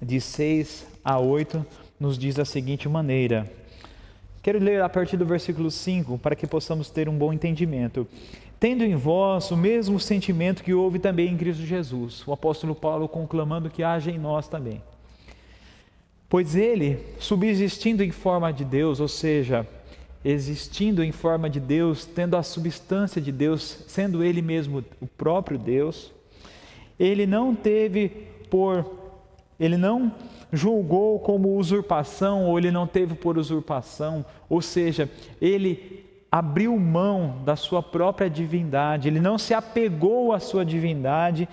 de 6 a 8, nos diz da seguinte maneira: Quero ler a partir do versículo 5 para que possamos ter um bom entendimento. Tendo em vós o mesmo sentimento que houve também em Cristo Jesus. O apóstolo Paulo conclamando que haja em nós também. Pois ele, subsistindo em forma de Deus, ou seja, existindo em forma de Deus, tendo a substância de Deus, sendo ele mesmo o próprio Deus, ele não julgou como usurpação, ou ele não teve por usurpação, ou seja, ele abriu mão da sua própria divindade, ele não se apegou à sua divindade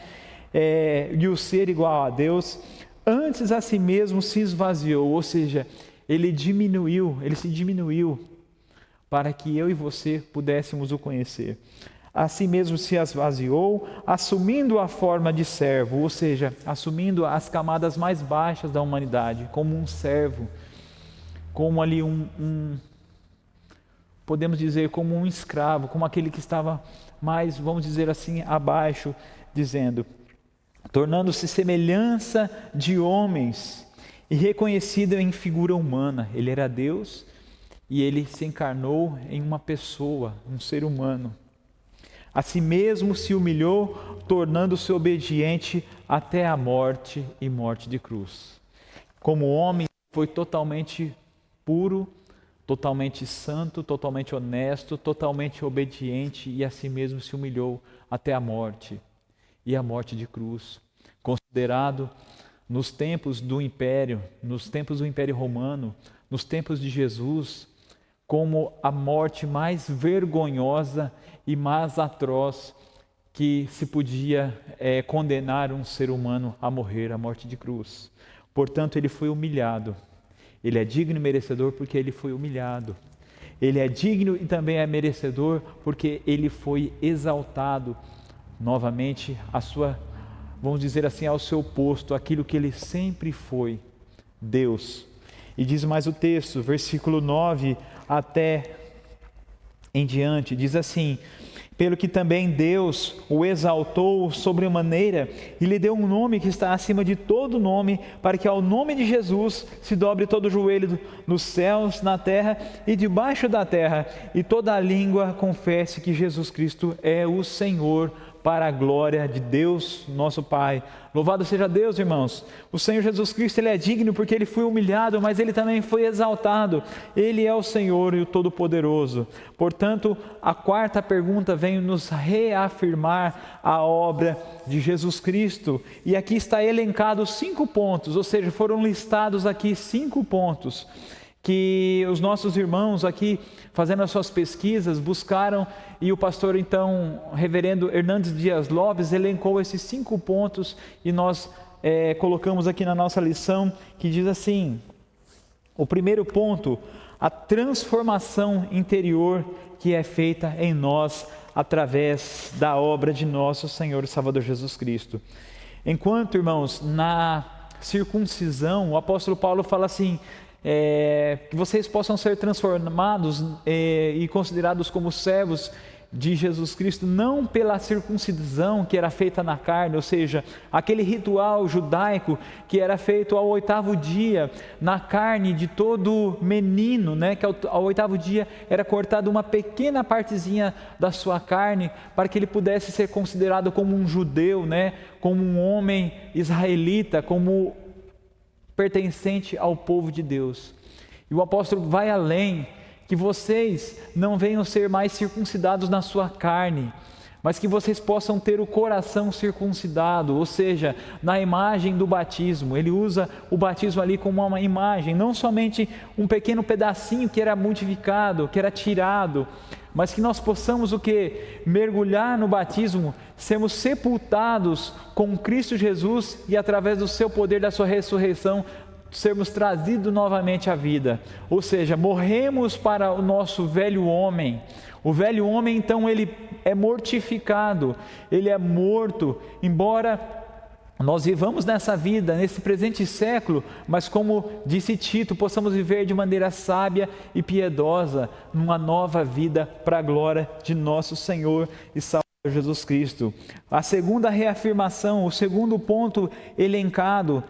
e o ser igual a Deus, antes a si mesmo se esvaziou, ou seja, ele se diminuiu para que eu e você pudéssemos o conhecer. A si mesmo se esvaziou, assumindo a forma de servo, ou seja, assumindo as camadas mais baixas da humanidade, como um servo, como ali podemos dizer, como um escravo, como aquele que estava mais, vamos dizer assim, abaixo, dizendo, tornando-se semelhança de homens e reconhecido em figura humana. Ele era Deus e ele se encarnou em uma pessoa, um ser humano. A si mesmo se humilhou, tornando-se obediente até a morte e morte de cruz. Como homem, foi totalmente puro, totalmente santo, totalmente honesto, totalmente obediente e a si mesmo se humilhou até a morte e a morte de cruz. Considerado nos tempos do Império Romano, nos tempos de Jesus, como a morte mais vergonhosa e mais atroz que se podia condenar um ser humano a morrer, a morte de cruz. Portanto, ele foi humilhado. Ele é digno e merecedor porque ele foi humilhado. Ele é digno e também é merecedor porque ele foi exaltado novamente vamos dizer assim, ao seu posto, aquilo que ele sempre foi, Deus. E diz mais o texto, versículo 9 até em diante, diz assim: pelo que também Deus o exaltou sobremaneira e lhe deu um nome que está acima de todo nome, para que ao nome de Jesus se dobre todo o joelho nos céus, na terra e debaixo da terra, e toda a língua confesse que Jesus Cristo é o Senhor, para a glória de Deus, nosso Pai. Louvado seja Deus, irmãos. O Senhor Jesus Cristo, Ele é digno porque Ele foi humilhado, mas Ele também foi exaltado. Ele é o Senhor e o Todo-Poderoso. Portanto, a quarta pergunta vem nos reafirmar a obra de Jesus Cristo. E aqui está elencado 5 pontos, ou seja, foram listados aqui 5 pontos que os nossos irmãos aqui, fazendo as suas pesquisas, buscaram, e o pastor, então, reverendo Hernandes Dias Lopes, elencou esses 5 pontos, e nós colocamos aqui na nossa lição, que diz assim: o primeiro ponto, a transformação interior que é feita em nós, através da obra de nosso Senhor e Salvador Jesus Cristo. Enquanto, irmãos, na circuncisão, o apóstolo Paulo fala assim, que vocês possam ser transformados e considerados como servos de Jesus Cristo, não pela circuncisão que era feita na carne, ou seja, aquele ritual judaico que era feito ao 8º dia, na carne de todo menino, né? Que ao 8º dia era cortada uma pequena partezinha da sua carne, para que ele pudesse ser considerado como um judeu, né? Como um homem israelita, como pertencente ao povo de Deus. E o apóstolo vai além, que vocês não venham ser mais circuncidados na sua carne, mas que vocês possam ter o coração circuncidado, ou seja, na imagem do batismo. Ele usa o batismo ali como uma imagem, não somente um pequeno pedacinho que era modificado, que era tirado, mas que nós possamos o quê? Mergulhar no batismo, sermos sepultados com Cristo Jesus e através do seu poder, da sua ressurreição, sermos trazidos novamente à vida. Ou seja, morremos para o nosso velho homem. O velho homem, então, ele é mortificado, ele é morto, embora nós vivamos nessa vida, nesse presente século, mas como disse Tito, possamos viver de maneira sábia e piedosa, numa nova vida para a glória de nosso Senhor e Salvador Jesus Cristo. A segunda reafirmação, o segundo ponto elencado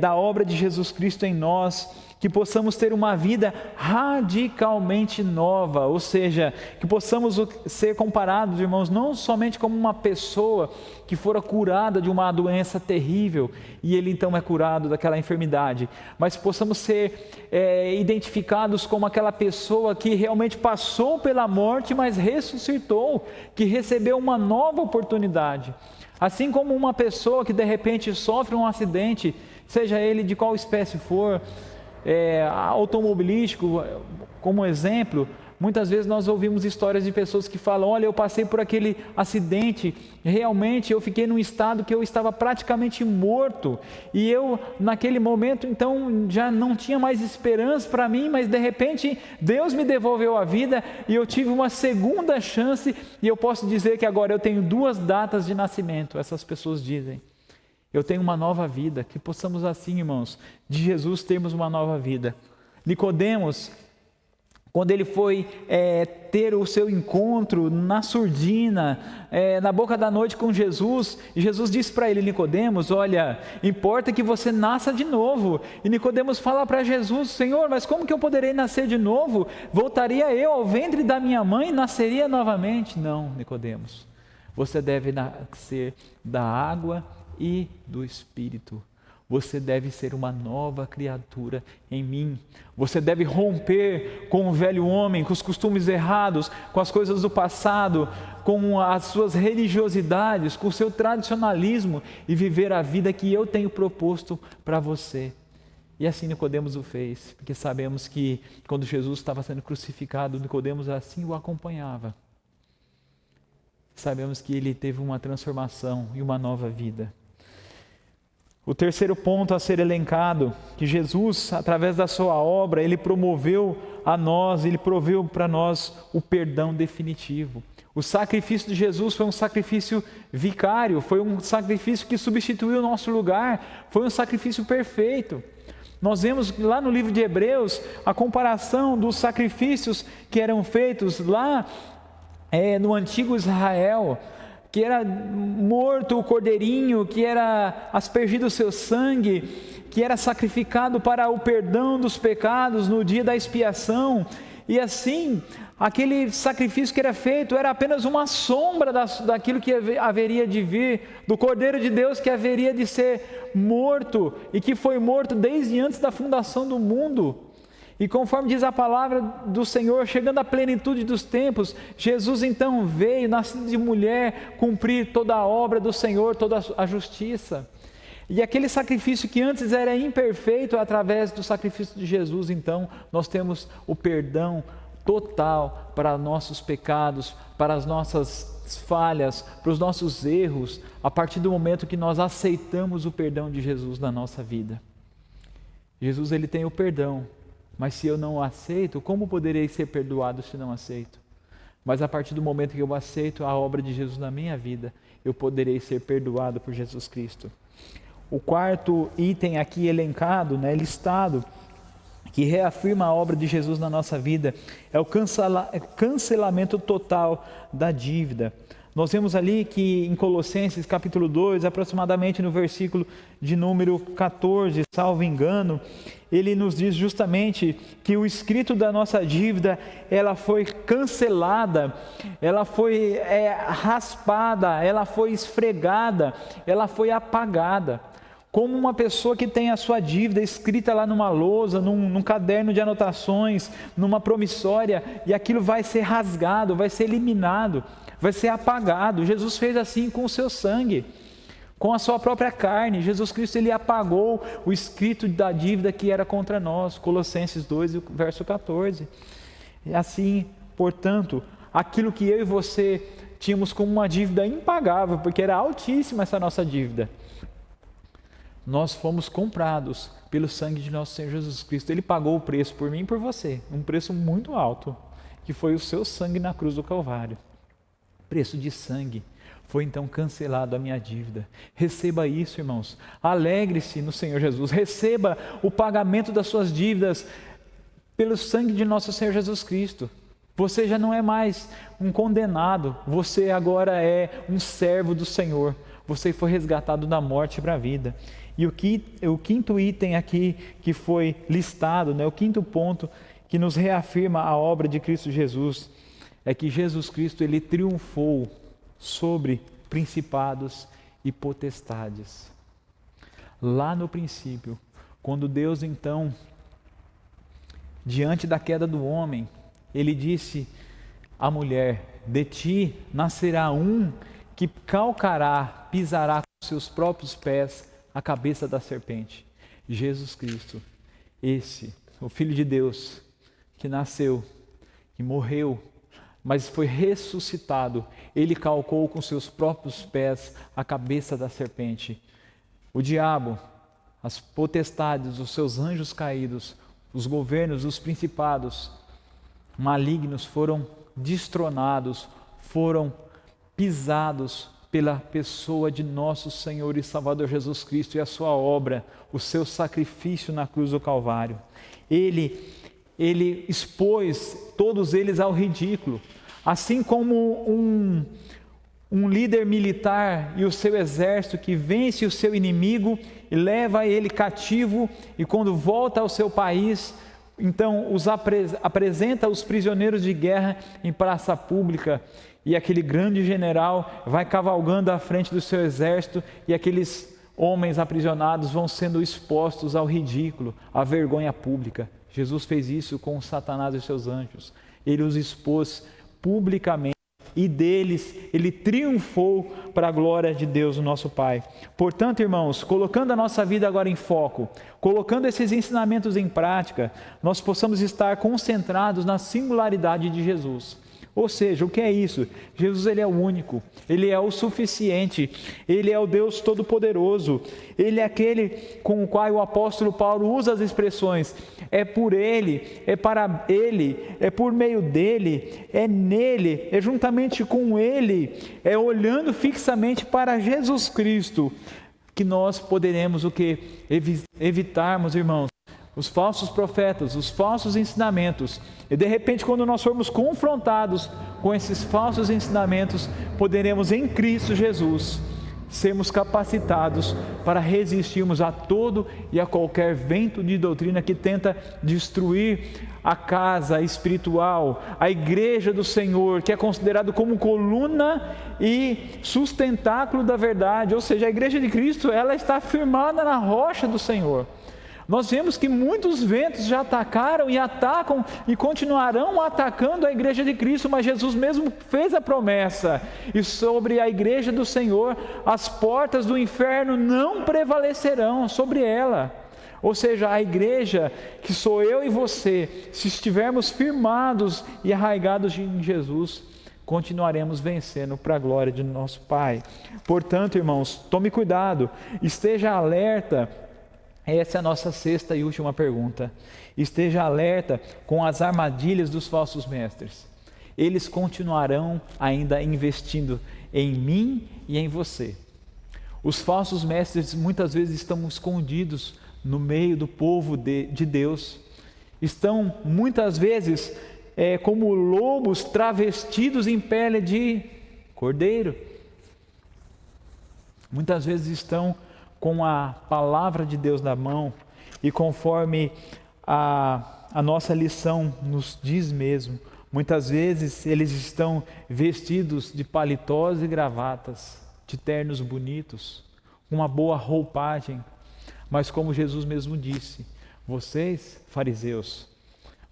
da obra de Jesus Cristo em nós, que possamos ter uma vida radicalmente nova, ou seja, que possamos ser comparados, irmãos, não somente como uma pessoa que fora curada de uma doença terrível e ele então é curado daquela enfermidade, mas possamos ser identificados como aquela pessoa que realmente passou pela morte, mas ressuscitou, que recebeu uma nova oportunidade. Assim como uma pessoa que de repente sofre um acidente, seja ele de qual espécie for, automobilístico, como exemplo, muitas vezes nós ouvimos histórias de pessoas que falam: olha, eu passei por aquele acidente, realmente eu fiquei num estado que eu estava praticamente morto, e eu naquele momento então já não tinha mais esperança para mim, mas de repente Deus me devolveu a vida e eu tive uma segunda chance, e eu posso dizer que agora eu tenho 2 datas de nascimento. Essas pessoas dizem: eu tenho uma nova vida. Que possamos assim, irmãos, de Jesus termos uma nova vida. Nicodemos, quando ele foi ter o seu encontro na surdina, na boca da noite com Jesus, e Jesus disse para ele: Nicodemos, olha, importa que você nasça de novo. E Nicodemos fala para Jesus: Senhor, mas como que eu poderei nascer de novo? Voltaria eu ao ventre da minha mãe e nasceria novamente? Não, Nicodemos, você deve nascer da água e do Espírito. Você deve ser uma nova criatura em mim. Você deve romper com o velho homem, com os costumes errados, com as coisas do passado, com as suas religiosidades, com o seu tradicionalismo, e viver a vida que eu tenho proposto para você. E assim Nicodemos o fez, porque sabemos que quando Jesus estava sendo crucificado, Nicodemos assim o acompanhava. Sabemos que ele teve uma transformação e uma nova vida. O terceiro ponto a ser elencado, que Jesus, através da sua obra, ele promoveu a nós, ele proveu para nós o perdão definitivo. O sacrifício de Jesus foi um sacrifício vicário, foi um sacrifício que substituiu o nosso lugar, foi um sacrifício perfeito. Nós vemos lá no livro de Hebreus a comparação dos sacrifícios que eram feitos lá no antigo Israel, que era morto o cordeirinho, que era aspergido o seu sangue, que era sacrificado para o perdão dos pecados no dia da expiação. E assim, aquele sacrifício que era feito era apenas uma sombra daquilo que haveria de vir, do Cordeiro de Deus que haveria de ser morto, e que foi morto desde antes da fundação do mundo. E conforme diz a palavra do Senhor, chegando à plenitude dos tempos, Jesus então veio, nascido de mulher, cumprir toda a obra do Senhor, toda a justiça. E aquele sacrifício que antes era imperfeito, através do sacrifício de Jesus, então, nós temos o perdão total para nossos pecados, para as nossas falhas, para os nossos erros, a partir do momento que nós aceitamos o perdão de Jesus na nossa vida. Jesus, ele tem o perdão. Mas se eu não aceito, como poderei ser perdoado se não aceito? Mas a partir do momento que eu aceito a obra de Jesus na minha vida, eu poderei ser perdoado por Jesus Cristo. O quarto item aqui elencado, listado, que reafirma a obra de Jesus na nossa vida, é o cancelamento total da dívida. Nós vemos ali que em Colossenses capítulo 2, aproximadamente no versículo de número 14, salvo engano, ele nos diz justamente que o escrito da nossa dívida, ela foi cancelada, ela foi raspada, ela foi esfregada, ela foi apagada. Como uma pessoa que tem a sua dívida escrita lá numa lousa, num caderno de anotações, numa promissória, e aquilo vai ser rasgado, vai ser eliminado, vai ser apagado. Jesus fez assim com o seu sangue, com a sua própria carne. Jesus Cristo, ele apagou o escrito da dívida que era contra nós. Colossenses 2, verso 14. E assim, portanto, aquilo que eu e você tínhamos como uma dívida impagável, porque era altíssima essa nossa dívida, nós fomos comprados pelo sangue de nosso Senhor Jesus Cristo. Ele pagou o preço por mim e por você, um preço muito alto, que foi o seu sangue na cruz do Calvário. Preço de sangue. Foi então cancelado a minha dívida. Receba isso, irmãos. Alegre-se no Senhor Jesus. Receba o pagamento das suas dívidas pelo sangue de nosso Senhor Jesus Cristo. Você já não é mais um condenado. Você agora é um servo do Senhor. você foi resgatado da morte para a vida. E o quinto item aqui que foi listado, o quinto ponto que nos reafirma a obra de Cristo Jesus, é que Jesus Cristo ele triunfou sobre principados e potestades. Lá no princípio, quando Deus então, diante da queda do homem, ele disse à mulher: de ti nascerá um que calcará, pisará com seus próprios pés a cabeça da serpente. Jesus Cristo, esse, o Filho de Deus, que nasceu, que morreu, mas foi ressuscitado, ele calcou com seus próprios pés a cabeça da serpente. O diabo, as potestades, os seus anjos caídos, os governos, os principados malignos foram destronados, foram pisados pela pessoa de nosso Senhor e Salvador Jesus Cristo e a sua obra, o seu sacrifício na cruz do Calvário. Ele expôs todos eles ao ridículo, assim como um líder militar e o seu exército que vence o seu inimigo e leva ele cativo, e quando volta ao seu país, então apresenta os prisioneiros de guerra em praça pública, e aquele grande general vai cavalgando à frente do seu exército, e aqueles homens aprisionados vão sendo expostos ao ridículo, à vergonha pública. Jesus fez isso com Satanás e seus anjos. Ele os expôs publicamente, e deles ele triunfou para a glória de Deus, o nosso Pai. Portanto, irmãos, colocando a nossa vida agora em foco, colocando esses ensinamentos em prática, nós possamos estar concentrados na singularidade de Jesus. Ou seja, o que é isso? Jesus ele é o único, ele é o suficiente, ele é o Deus Todo-Poderoso, ele é aquele com o qual o apóstolo Paulo usa as expressões: é por ele, é para ele, é por meio dele, é nele, é juntamente com ele, é olhando fixamente para Jesus Cristo, que nós poderemos o que? Evitarmos, irmãos, os falsos profetas, os falsos ensinamentos. E de repente, quando nós formos confrontados com esses falsos ensinamentos, poderemos em Cristo Jesus sermos capacitados para resistirmos a todo e a qualquer vento de doutrina que tenta destruir a casa espiritual, a igreja do Senhor, que é considerado como coluna e sustentáculo da verdade. Ou seja, a igreja de Cristo, ela está firmada na rocha do Senhor. Nós vemos que muitos ventos já atacaram e atacam e continuarão atacando a igreja de Cristo, mas Jesus mesmo fez a promessa, e sobre a igreja do Senhor as portas do inferno não prevalecerão sobre ela. Ou seja, a igreja que sou eu e você, se estivermos firmados e arraigados em Jesus, continuaremos vencendo para a glória de nosso Pai. Portanto, irmãos, tome cuidado, esteja alerta. Essa é a nossa sexta e última pergunta. Esteja alerta com as armadilhas dos falsos mestres. Eles continuarão ainda investindo em mim e em você. Os falsos mestres muitas vezes estão escondidos no meio do povo de Deus. Estão muitas vezes como lobos travestidos em pele de cordeiro. Muitas vezes estão com a palavra de Deus na mão, e conforme a nossa lição nos diz mesmo, muitas vezes eles estão vestidos de paletós e gravatas, de ternos bonitos, com uma boa roupagem, mas como Jesus mesmo disse: vocês, fariseus,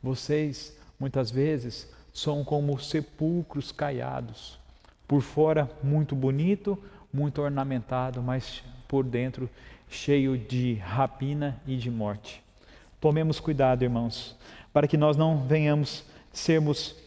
vocês muitas vezes são como sepulcros caiados, por fora muito bonito, muito ornamentado, mas por dentro cheio de rapina e de morte. Tomemos cuidado, irmãos, para que nós não venhamos sermos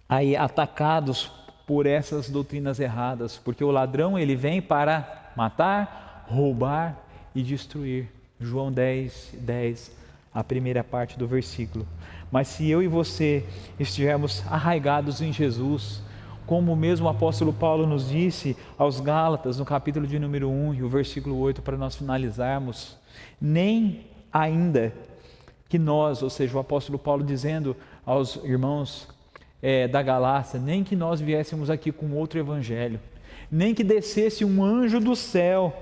aí atacados por essas doutrinas erradas, porque o ladrão ele vem para matar, roubar e destruir. João 10, a primeira parte do versículo. Mas se eu e você estivermos arraigados em Jesus, como mesmo o apóstolo Paulo nos disse aos Gálatas, no capítulo de número 1 e o versículo 8, para nós finalizarmos: nem ainda que nós, ou seja, o apóstolo Paulo dizendo aos irmãos da galáxia, nem que nós viéssemos aqui com outro evangelho, nem que descesse um anjo do céu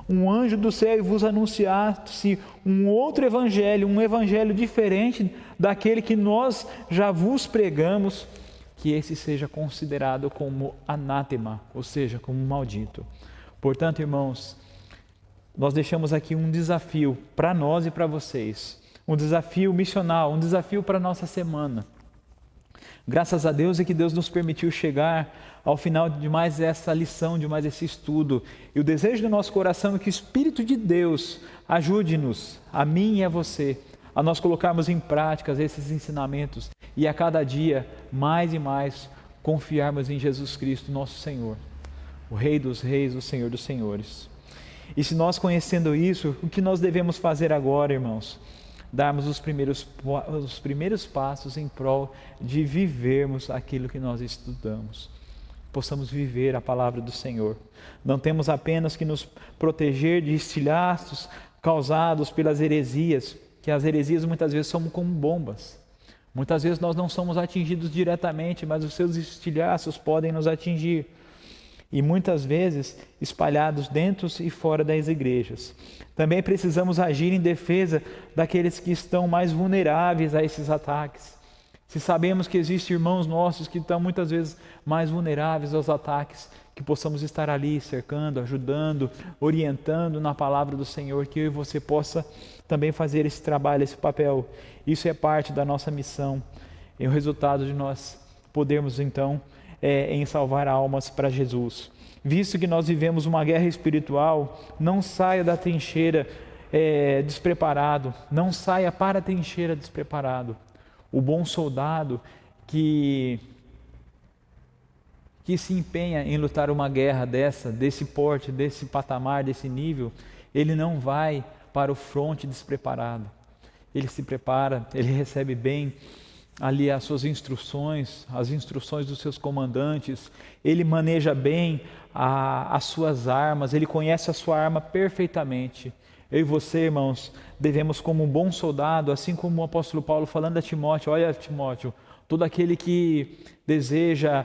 e vos anunciasse um outro evangelho, um evangelho diferente daquele que nós já vos pregamos, que esse seja considerado como anátema, ou seja, como maldito. Portanto, irmãos, nós deixamos aqui um desafio para nós e para vocês, um desafio missional, um desafio para a nossa semana. Graças a Deus é que Deus nos permitiu chegar ao final de mais essa lição, de mais esse estudo. E o desejo do nosso coração é que o Espírito de Deus ajude-nos, a mim e a você, a nós colocarmos em prática esses ensinamentos e a cada dia, mais e mais, confiarmos em Jesus Cristo, nosso Senhor, o Rei dos Reis, o Senhor dos Senhores. E se nós conhecendo isso, o que nós devemos fazer agora, irmãos? Darmos os primeiros passos em prol de vivermos aquilo que nós estudamos. Possamos viver a palavra do Senhor. Não temos apenas que nos proteger de estilhaços causados pelas heresias, que as heresias muitas vezes são como bombas. Muitas vezes nós não somos atingidos diretamente, mas os seus estilhaços podem nos atingir. E muitas vezes espalhados dentro e fora das igrejas. Também precisamos agir em defesa daqueles que estão mais vulneráveis a esses ataques. Se sabemos que existem irmãos nossos que estão muitas vezes mais vulneráveis aos ataques, que possamos estar ali cercando, ajudando, orientando na palavra do Senhor, que eu e você possa também fazer esse trabalho, esse papel. Isso é parte da nossa missão, é o resultado de nós podermos então em salvar almas para Jesus. Visto que nós vivemos uma guerra espiritual, não saia da trincheira despreparado, não saia para a trincheira despreparado. O bom soldado que se empenha em lutar uma guerra desse porte, desse patamar, desse nível, ele não vai para o fronte despreparado. Ele se prepara, ele recebe bem ali as suas instruções, as instruções dos seus comandantes, ele maneja bem as suas armas, ele conhece a sua arma perfeitamente. Eu e você, irmãos, devemos como um bom soldado, assim como o apóstolo Paulo falando a Timóteo, olha Timóteo, todo aquele que deseja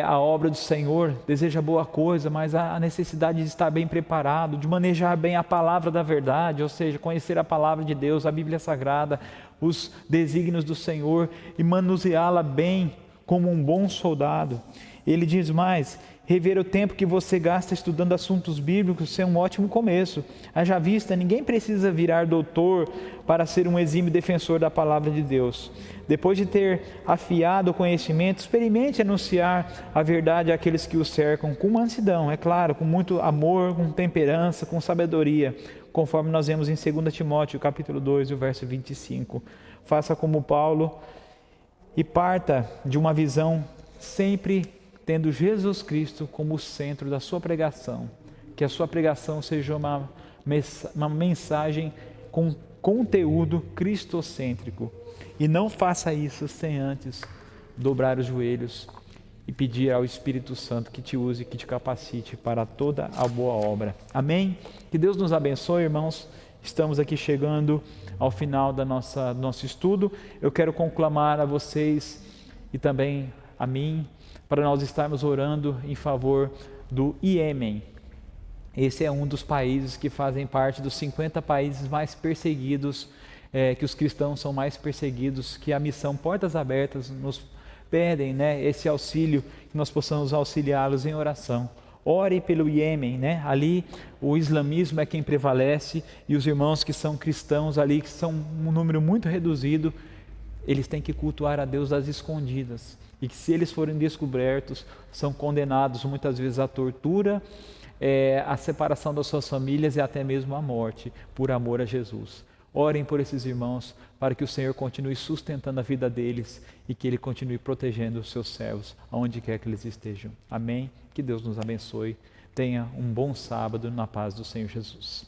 a obra do Senhor, deseja boa coisa, mas a necessidade de estar bem preparado, de manejar bem a palavra da verdade, ou seja, conhecer a palavra de Deus, a Bíblia Sagrada, os desígnios do Senhor e manuseá-la bem como um bom soldado. Ele diz mais: rever o tempo que você gasta estudando assuntos bíblicos é um ótimo começo. Haja vista, ninguém precisa virar doutor para ser um exímio defensor da palavra de Deus. Depois de ter afiado o conhecimento, experimente anunciar a verdade àqueles que o cercam, com mansidão, é claro, com muito amor, com temperança, com sabedoria, conforme nós vemos em 2 Timóteo, capítulo 2, o verso 25. Faça como Paulo e parta de uma visão sempre tendo Jesus Cristo como o centro da sua pregação, que a sua pregação seja uma mensagem com conteúdo cristocêntrico. E não faça isso sem antes dobrar os joelhos e pedir ao Espírito Santo que te use, que te capacite para toda a boa obra. Amém? Que Deus nos abençoe, irmãos. Estamos aqui chegando ao final do nosso estudo. Eu quero conclamar a vocês e também a mim, para nós estarmos orando em favor do Iêmen. Esse é um dos países que fazem parte dos 50 países mais perseguidos, que os cristãos são mais perseguidos, que a missão Portas Abertas nos pedem, esse auxílio, que nós possamos auxiliá-los em oração. Ore pelo Iêmen, ali o islamismo é quem prevalece e os irmãos que são cristãos ali, que são um número muito reduzido, eles têm que cultuar a Deus às escondidas. E que se eles forem descobertos, são condenados muitas vezes à tortura, à separação das suas famílias e até mesmo à morte, por amor a Jesus. Orem por esses irmãos, para que o Senhor continue sustentando a vida deles e que Ele continue protegendo os seus servos, aonde quer que eles estejam. Amém? Que Deus nos abençoe. Tenha um bom sábado na paz do Senhor Jesus.